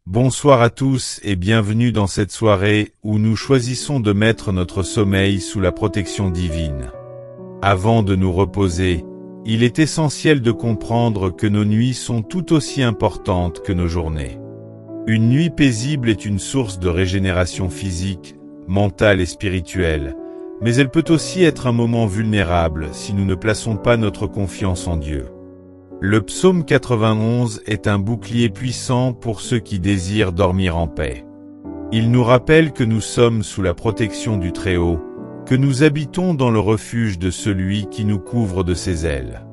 Bonsoir à tous et bienvenue dans cette soirée où nous choisissons de mettre notre sommeil sous la protection divine. Avant de nous reposer, il est essentiel de comprendre que nos nuits sont tout aussi importantes que nos journées. Une nuit paisible est une source de régénération physique, mentale et spirituelle, mais elle peut aussi être un moment vulnérable si nous ne plaçons pas notre confiance en Dieu. Le psaume 91 est un bouclier puissant pour ceux qui désirent dormir en paix. Il nous rappelle que nous sommes sous la protection du Très-Haut, que nous habitons dans le refuge de celui qui nous couvre de ses ailes.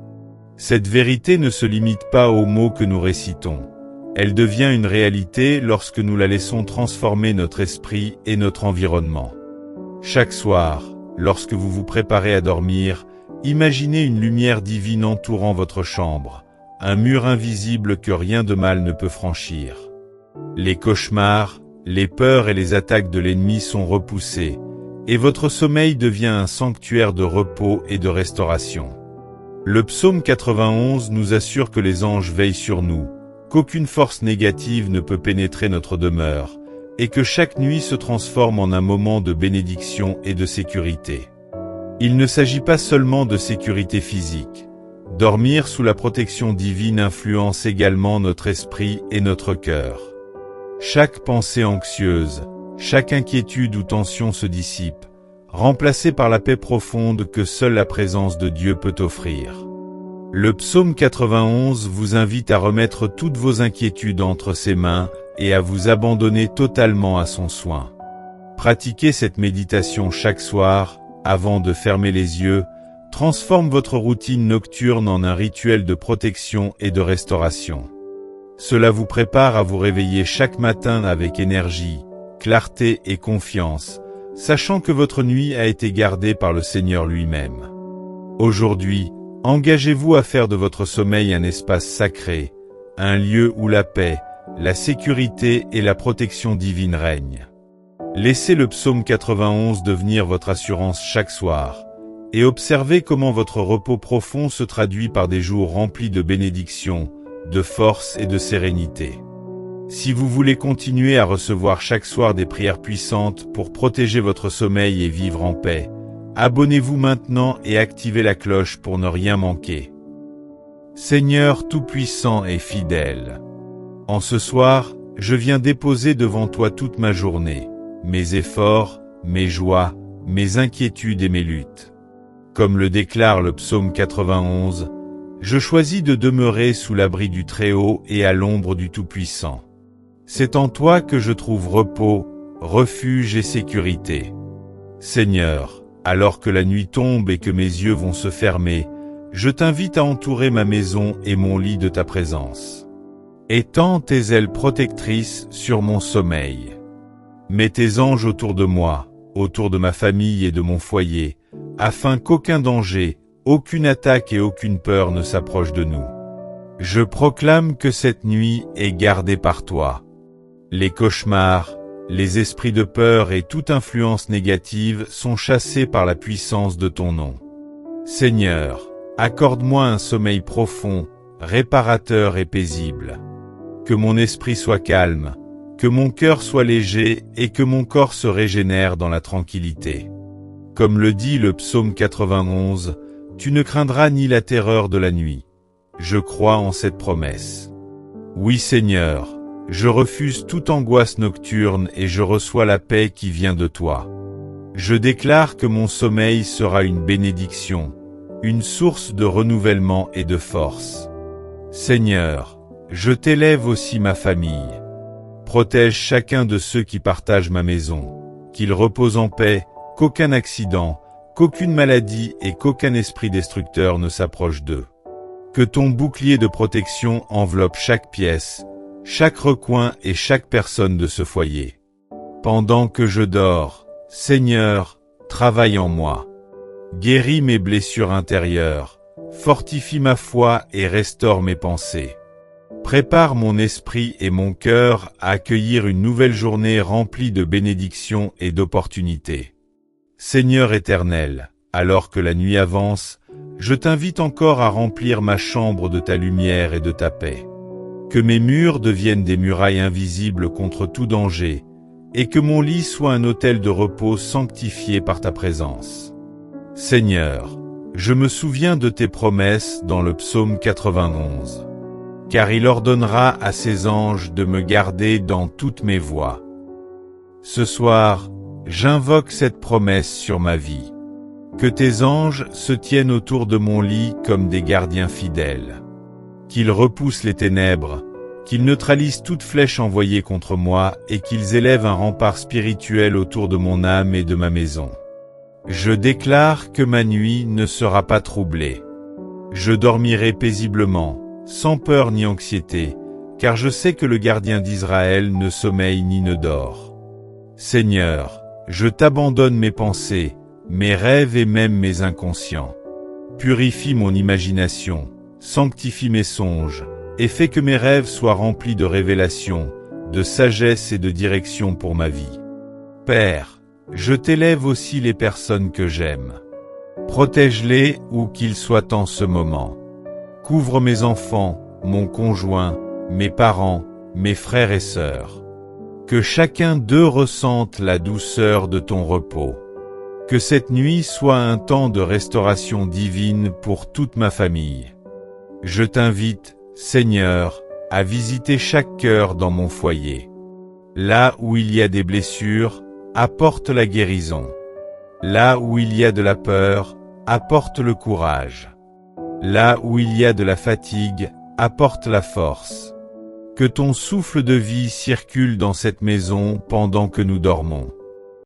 Cette vérité ne se limite pas aux mots que nous récitons. Elle devient une réalité lorsque nous la laissons transformer notre esprit et notre environnement. Chaque soir, lorsque vous vous préparez à dormir, imaginez une lumière divine entourant votre chambre, un mur invisible que rien de mal ne peut franchir. Les cauchemars, les peurs et les attaques de l'ennemi sont repoussés, et votre sommeil devient un sanctuaire de repos et de restauration. Le psaume 91 nous assure que les anges veillent sur nous, qu'aucune force négative ne peut pénétrer notre demeure, et que chaque nuit se transforme en un moment de bénédiction et de sécurité. Il ne s'agit pas seulement de sécurité physique. Dormir sous la protection divine influence également notre esprit et notre cœur. Chaque pensée anxieuse, chaque inquiétude ou tension se dissipe, remplacée par la paix profonde que seule la présence de Dieu peut offrir. Le psaume 91 vous invite à remettre toutes vos inquiétudes entre ses mains et à vous abandonner totalement à son soin. Pratiquez cette méditation chaque soir, avant de fermer les yeux, transforme votre routine nocturne en un rituel de protection et de restauration. Cela vous prépare à vous réveiller chaque matin avec énergie, clarté et confiance, sachant que votre nuit a été gardée par le Seigneur lui-même. Aujourd'hui, engagez-vous à faire de votre sommeil un espace sacré, un lieu où la paix, la sécurité et la protection divine règnent. Laissez le psaume 91 devenir votre assurance chaque soir, et observez comment votre repos profond se traduit par des jours remplis de bénédictions, de force et de sérénité. Si vous voulez continuer à recevoir chaque soir des prières puissantes pour protéger votre sommeil et vivre en paix, abonnez-vous maintenant et activez la cloche pour ne rien manquer. Seigneur tout-puissant et fidèle, en ce soir, je viens déposer devant toi toute ma journée, mes efforts, mes joies, mes inquiétudes et mes luttes. Comme le déclare le psaume 91, je choisis de demeurer sous l'abri du Très-Haut et à l'ombre du Tout-Puissant. C'est en toi que je trouve repos, refuge et sécurité. Seigneur, alors que la nuit tombe et que mes yeux vont se fermer, je t'invite à entourer ma maison et mon lit de ta présence. Étends tes ailes protectrices sur mon sommeil. Mets tes anges autour de moi, autour de ma famille et de mon foyer, afin qu'aucun danger, aucune attaque et aucune peur ne s'approche de nous. Je proclame que cette nuit est gardée par toi. Les cauchemars, les esprits de peur et toute influence négative sont chassés par la puissance de ton nom. Seigneur, accorde-moi un sommeil profond, réparateur et paisible. Que mon esprit soit calme, que mon cœur soit léger et que mon corps se régénère dans la tranquillité. Comme le dit le psaume 91, tu ne craindras ni la terreur de la nuit. Je crois en cette promesse. Oui Seigneur, je refuse toute angoisse nocturne et je reçois la paix qui vient de toi. Je déclare que mon sommeil sera une bénédiction, une source de renouvellement et de force. Seigneur, je t'élève aussi ma famille. Protège chacun de ceux qui partagent ma maison, qu'ils reposent en paix, qu'aucun accident, qu'aucune maladie et qu'aucun esprit destructeur ne s'approche d'eux. Que ton bouclier de protection enveloppe chaque pièce, chaque recoin et chaque personne de ce foyer. Pendant que je dors, Seigneur, travaille en moi. Guéris mes blessures intérieures, fortifie ma foi et restaure mes pensées. Prépare mon esprit et mon cœur à accueillir une nouvelle journée remplie de bénédictions et d'opportunités. Seigneur éternel, alors que la nuit avance, je t'invite encore à remplir ma chambre de ta lumière et de ta paix. Que mes murs deviennent des murailles invisibles contre tout danger, et que mon lit soit un autel de repos sanctifié par ta présence. Seigneur, je me souviens de tes promesses dans le psaume 91. Car il ordonnera à ses anges de me garder dans toutes mes voies. Ce soir, j'invoque cette promesse sur ma vie. Que tes anges se tiennent autour de mon lit comme des gardiens fidèles. Qu'ils repoussent les ténèbres, qu'ils neutralisent toute flèche envoyée contre moi et qu'ils élèvent un rempart spirituel autour de mon âme et de ma maison. Je déclare que ma nuit ne sera pas troublée. Je dormirai paisiblement, sans peur ni anxiété, car je sais que le gardien d'Israël ne sommeille ni ne dort. Seigneur, je t'abandonne mes pensées, mes rêves et même mes inconscients. Purifie mon imagination, sanctifie mes songes, et fais que mes rêves soient remplis de révélations, de sagesse et de direction pour ma vie. Père, je t'élève aussi les personnes que j'aime. Protège-les où qu'ils soient en ce moment. Couvre mes enfants, mon conjoint, mes parents, mes frères et sœurs. Que chacun d'eux ressente la douceur de ton repos. Que cette nuit soit un temps de restauration divine pour toute ma famille. Je t'invite, Seigneur, à visiter chaque cœur dans mon foyer. Là où il y a des blessures, apporte la guérison. Là où il y a de la peur, apporte le courage. Là où il y a de la fatigue, apporte la force. Que ton souffle de vie circule dans cette maison pendant que nous dormons.